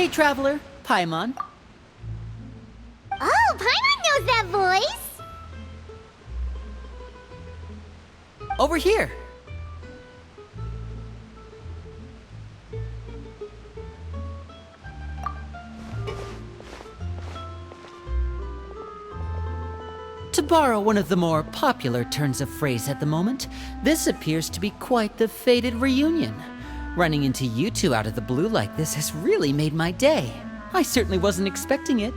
Hey, Traveler. Paimon. Oh, Paimon knows that voice! Over here. To borrow one of the more popular turns of phrase at the moment, this appears to be quite the fated reunion. Running into you two out of the blue like this has really made my day. I certainly wasn't expecting it.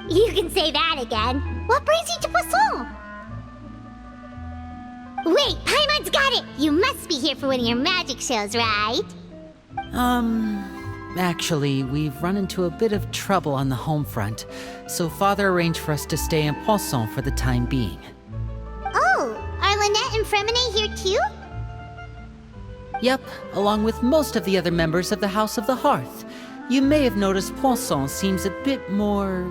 You can say that again. What brings you to Poisson? Wait, Paimon's got it! You must be here for one of your magic shows, right? Actually, we've run into a bit of trouble on the home front, so Father arranged for us to stay in Poisson for the time being. Oh, are Lynette and Freminet here too? Yep, along with most of the other members of the House of the Hearth. You may have noticed Poisson seems a bit more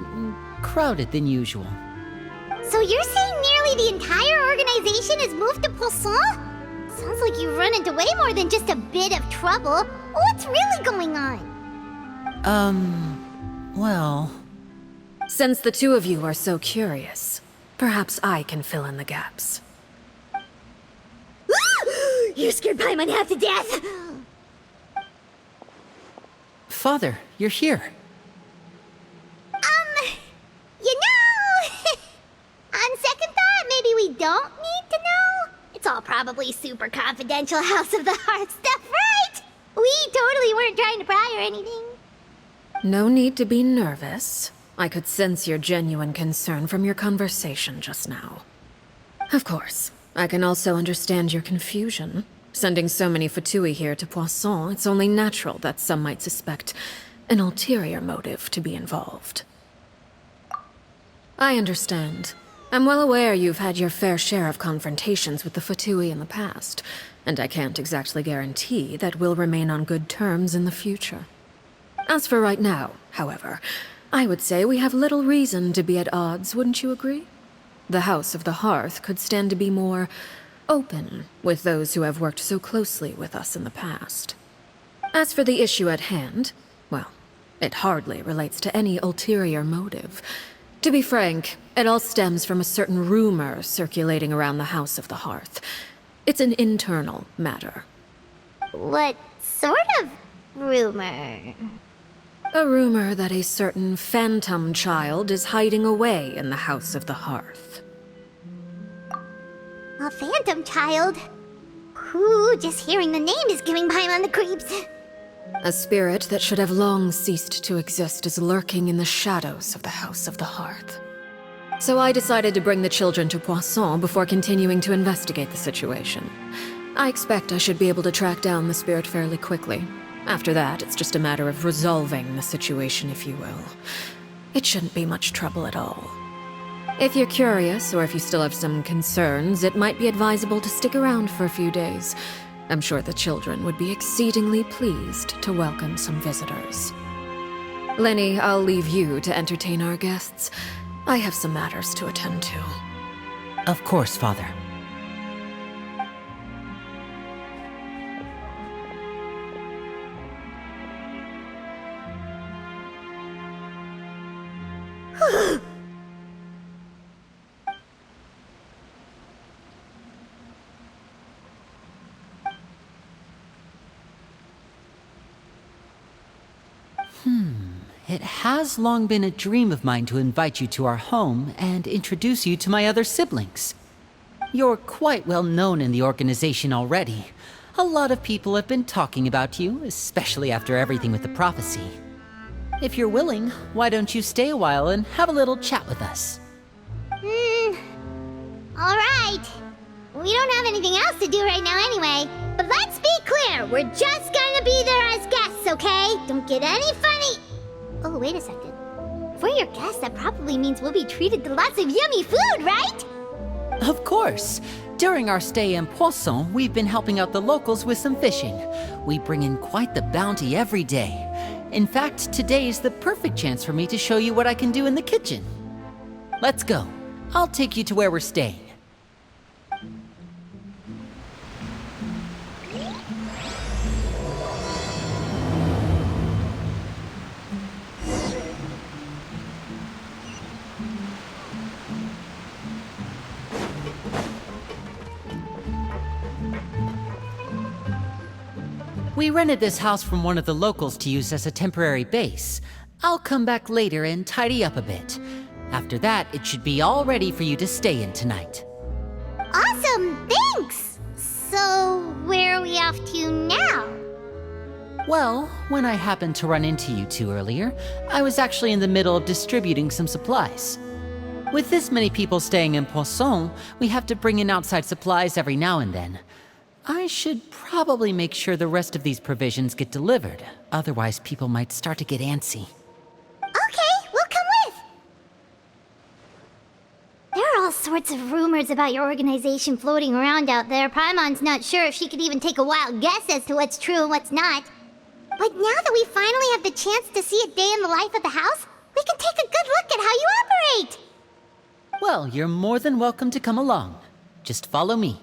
crowded than usual. So you're saying nearly the entire organization has moved to Poisson? Sounds like you've run into way more than just a bit of trouble. What's really going on? Well... Since the two of you are so curious, perhaps I can fill in the gaps. You scared Paimon half to death! Father, you're here. You know... On second thought, maybe we don't need to know? It's all probably super confidential House of the Hearth stuff, right? We totally weren't trying to pry or anything. No need to be nervous. I could sense your genuine concern from your conversation just now. Of course, I can also understand your confusion. Sending so many Fatui here to Poisson, it's only natural that some might suspect an ulterior motive to be involved. I understand. I'm well aware you've had your fair share of confrontations with the Fatui in the past, and I can't exactly guarantee that we'll remain on good terms in the future. As for right now, however, I would say we have little reason to be at odds, wouldn't you agree? The House of the Hearth could stand to be more open with those who have worked so closely with us in the past. As for the issue at hand, well, it hardly relates to any ulterior motive. To be frank, it all stems from a certain rumor circulating around the House of the Hearth. It's an internal matter. What sort of rumor? A rumor that a certain phantom child is hiding away in the House of the Hearth. A phantom child? Ooh, just hearing the name is giving Paimon the creeps. A spirit that should have long ceased to exist is lurking in the shadows of the House of the Hearth. So I decided to bring the children to Poisson before continuing to investigate the situation. I expect I should be able to track down the spirit fairly quickly. After that, it's just a matter of resolving the situation, if you will. It shouldn't be much trouble at all. If you're curious, or if you still have some concerns, it might be advisable to stick around for a few days. I'm sure the children would be exceedingly pleased to welcome some visitors. Lyney, I'll leave you to entertain our guests. I have some matters to attend to. Of course, Father. It has long been a dream of mine to invite you to our home and introduce you to my other siblings. You're quite well known in the organization already. A lot of people have been talking about you, especially after everything with the prophecy. If you're willing, why don't you stay a while and have a little chat with us? Alright. We don't have anything else to do right now anyway. But let's be clear, we're just gonna be there as guests, okay? Don't get any funny... Oh, wait a second. For your guests, that probably means we'll be treated to lots of yummy food, right? Of course. During our stay in Poisson, we've been helping out the locals with some fishing. We bring in quite the bounty every day. In fact, today is the perfect chance for me to show you what I can do in the kitchen. Let's go. I'll take you to where we're staying. We rented this house from one of the locals to use as a temporary base. I'll come back later and tidy up a bit. After that, it should be all ready for you to stay in tonight. Awesome, thanks! So, where are we off to now? Well, when I happened to run into you two earlier, I was actually in the middle of distributing some supplies. With this many people staying in Poisson, we have to bring in outside supplies every now and then. I should probably make sure the rest of these provisions get delivered, otherwise people might start to get antsy. Okay, we'll come with! There are all sorts of rumors about your organization floating around out there. Paimon's not sure if she could even take a wild guess as to what's true and what's not. But now that we finally have the chance to see a day in the life of the house, we can take a good look at how you operate! Well, you're more than welcome to come along. Just follow me.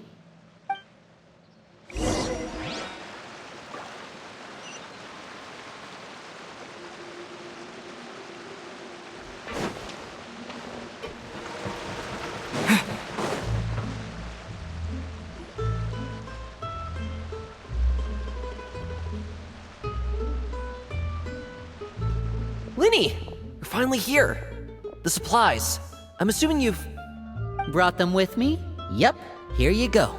Lyney! You're finally here! The supplies. I'm assuming you've... Brought them with me? Yep, here you go.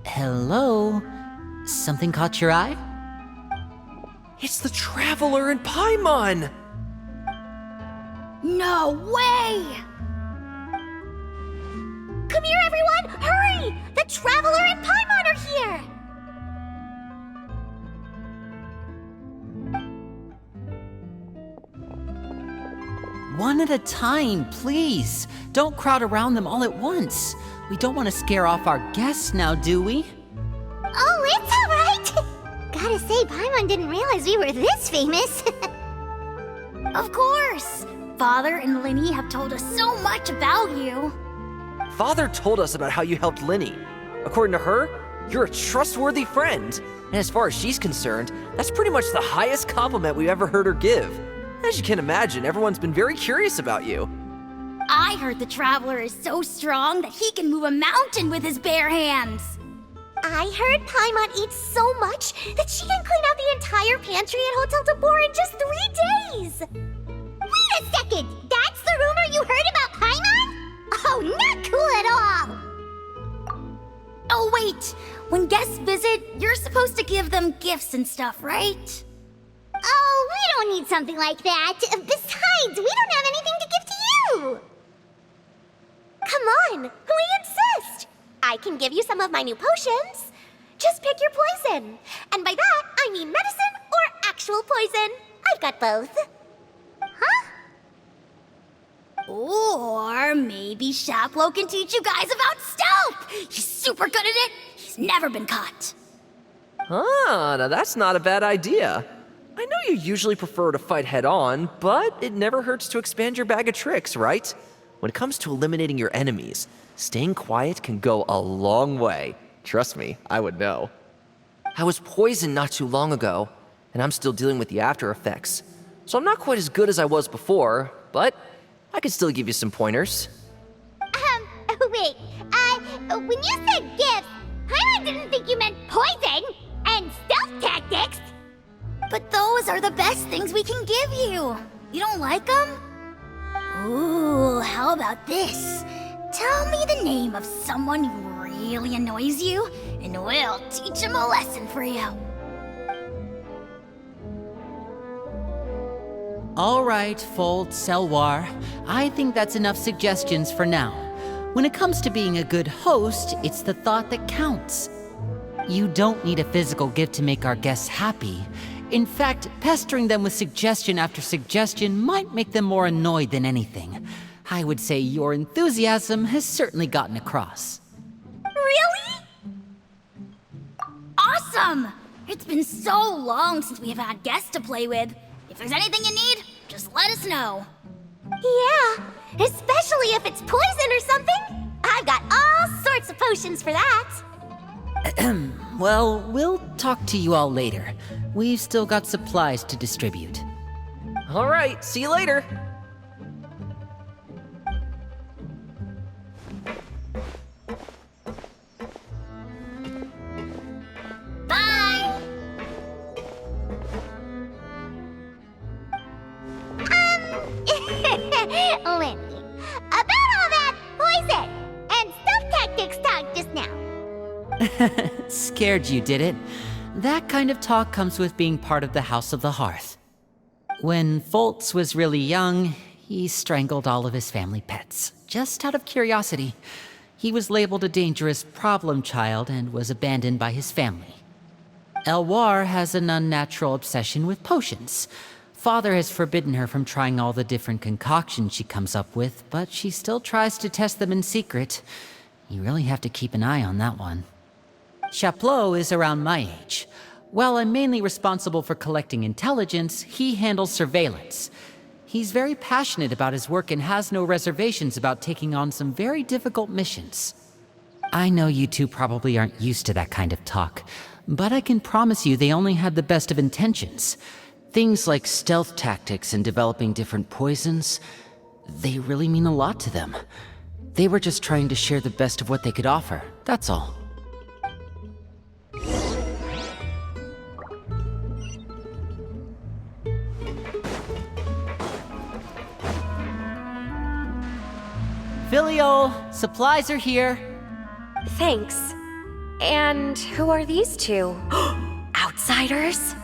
Hello? Something caught your eye? It's the Traveler and Paimon! No way! Come here, everyone! Hurry! The Traveler and Paimon are here! One at a time, please. Don't crowd around them all at once. We don't want to scare off our guests now, do we? Oh, it's all right! Gotta say, Paimon didn't realize we were this famous. Of course! Father and Lyney have told us so much about you. Father told us about how you helped Lyney. According to her, you're a trustworthy friend. And as far as she's concerned, that's pretty much the highest compliment we've ever heard her give. As you can imagine, everyone's been very curious about you. I heard the Traveler is so strong that he can move a mountain with his bare hands. I heard Paimon eats so much that she can clean out the entire pantry at Hotel de Boer in just 3 days! Wait a second! That's the rumor you heard about Paimon? Oh, not cool at all! Oh wait, when guests visit, you're supposed to give them gifts and stuff, right? Oh, we don't need something like that. Besides, we don't have anything to give to you! Come on, we insist! I can give you some of my new potions. Just pick your poison. And by that, I mean medicine or actual poison. I've got both. Huh? Or maybe Shaplo can teach you guys about stealth! He's super good at it! He's never been caught. Ah, now that's not a bad idea. I know you usually prefer to fight head-on, but it never hurts to expand your bag of tricks, right? When it comes to eliminating your enemies, staying quiet can go a long way. Trust me, I would know. I was poisoned not too long ago, and I'm still dealing with the after effects. So I'm not quite as good as I was before, but I can still give you some pointers. Wait, when you said gifts, Paimon didn't think you meant poison and stealth tactics. But those are the best things we can give you. You don't like them? Ooh, how about this? Tell me the name of someone who really annoys you, and we'll teach him a lesson for you. All right, Fold, Selwar. I think that's enough suggestions for now. When it comes to being a good host, it's the thought that counts. You don't need a physical gift to make our guests happy. In fact, pestering them with suggestion after suggestion might make them more annoyed than anything. I would say your enthusiasm has certainly gotten across. Really? Awesome! It's been so long since we have had guests to play with. If there's anything you need, just let us know. Yeah, especially if it's poison or something. I've got all sorts of potions for that. Well, we'll talk to you all later. We've still got supplies to distribute. All right, see you later. Bye, Scared you, did it? That kind of talk comes with being part of the House of the Hearth. When Foltz was really young, he strangled all of his family pets, just out of curiosity. He was labeled a dangerous problem child and was abandoned by his family. Elwar has an unnatural obsession with potions. Father has forbidden her from trying all the different concoctions she comes up with, but she still tries to test them in secret. You really have to keep an eye on that one. Chaplot is around my age. While I'm mainly responsible for collecting intelligence, he handles surveillance. He's very passionate about his work and has no reservations about taking on some very difficult missions. I know you two probably aren't used to that kind of talk, but I can promise you they only had the best of intentions. Things like stealth tactics and developing different poisons, they really mean a lot to them. They were just trying to share the best of what they could offer, that's all. Filial, supplies are here. Thanks. And who are these two? Outsiders?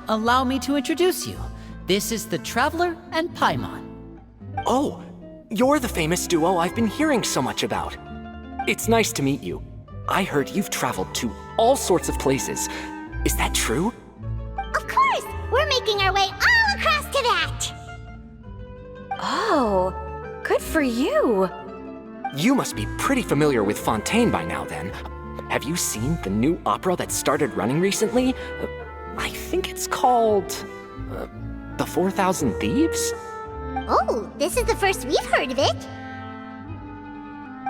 Allow me to introduce you. This is the Traveler and Paimon. Oh, you're the famous duo I've been hearing so much about. It's nice to meet you. I heard you've traveled to all sorts of places. Is that true? Of course! We're making our way all across to that! Oh, good for you. You must be pretty familiar with Fontaine by now then. Have you seen the new opera that started running recently? I think it's called... The 4,000 Thieves? Oh, this is the first we've heard of it.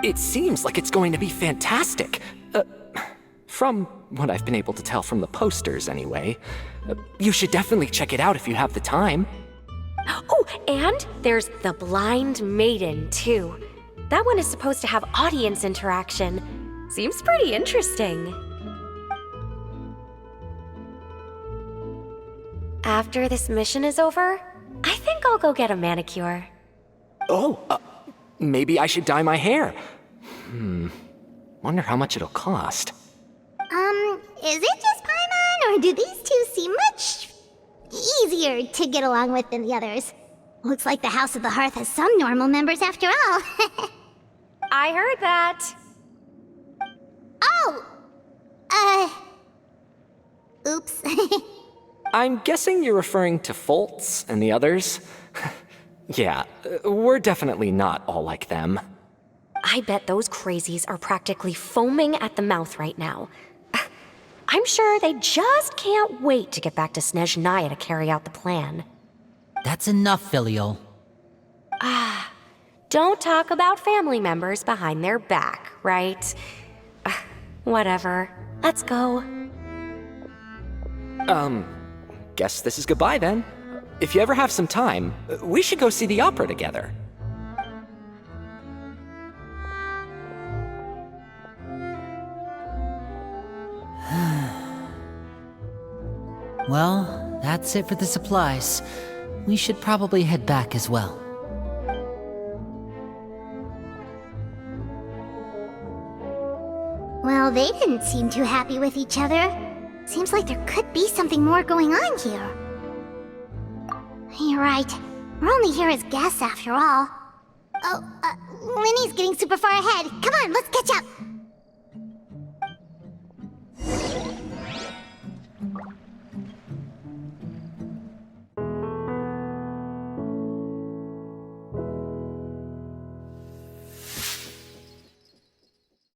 It seems like it's going to be fantastic. From what I've been able to tell from the posters, anyway. You should definitely check it out if you have the time. Oh, and there's The Blind Maiden, too. That one is supposed to have audience interaction. Seems pretty interesting. After this mission is over, I think I'll go get a manicure. Oh, maybe I should dye my hair. Wonder how much it'll cost. Is it just Paimon, or do these two seem much easier to get along with than the others? Looks like the House of the Hearth has some normal members after all. I heard that. Oops. I'm guessing you're referring to Foltz and the others? Yeah, we're definitely not all like them. I bet those crazies are practically foaming at the mouth right now. I'm sure they just can't wait to get back to Snezhnaya to carry out the plan. That's enough, Filial. Don't talk about family members behind their back, right? Whatever. Let's go. Guess this is goodbye then. If you ever have some time, we should go see the opera together. Well, that's it for the supplies. We should probably head back as well. Well, they didn't seem too happy with each other. Seems like there could be something more going on here. You're right. We're only here as guests after all. Oh, Lyney's getting super far ahead. Come on, let's catch up.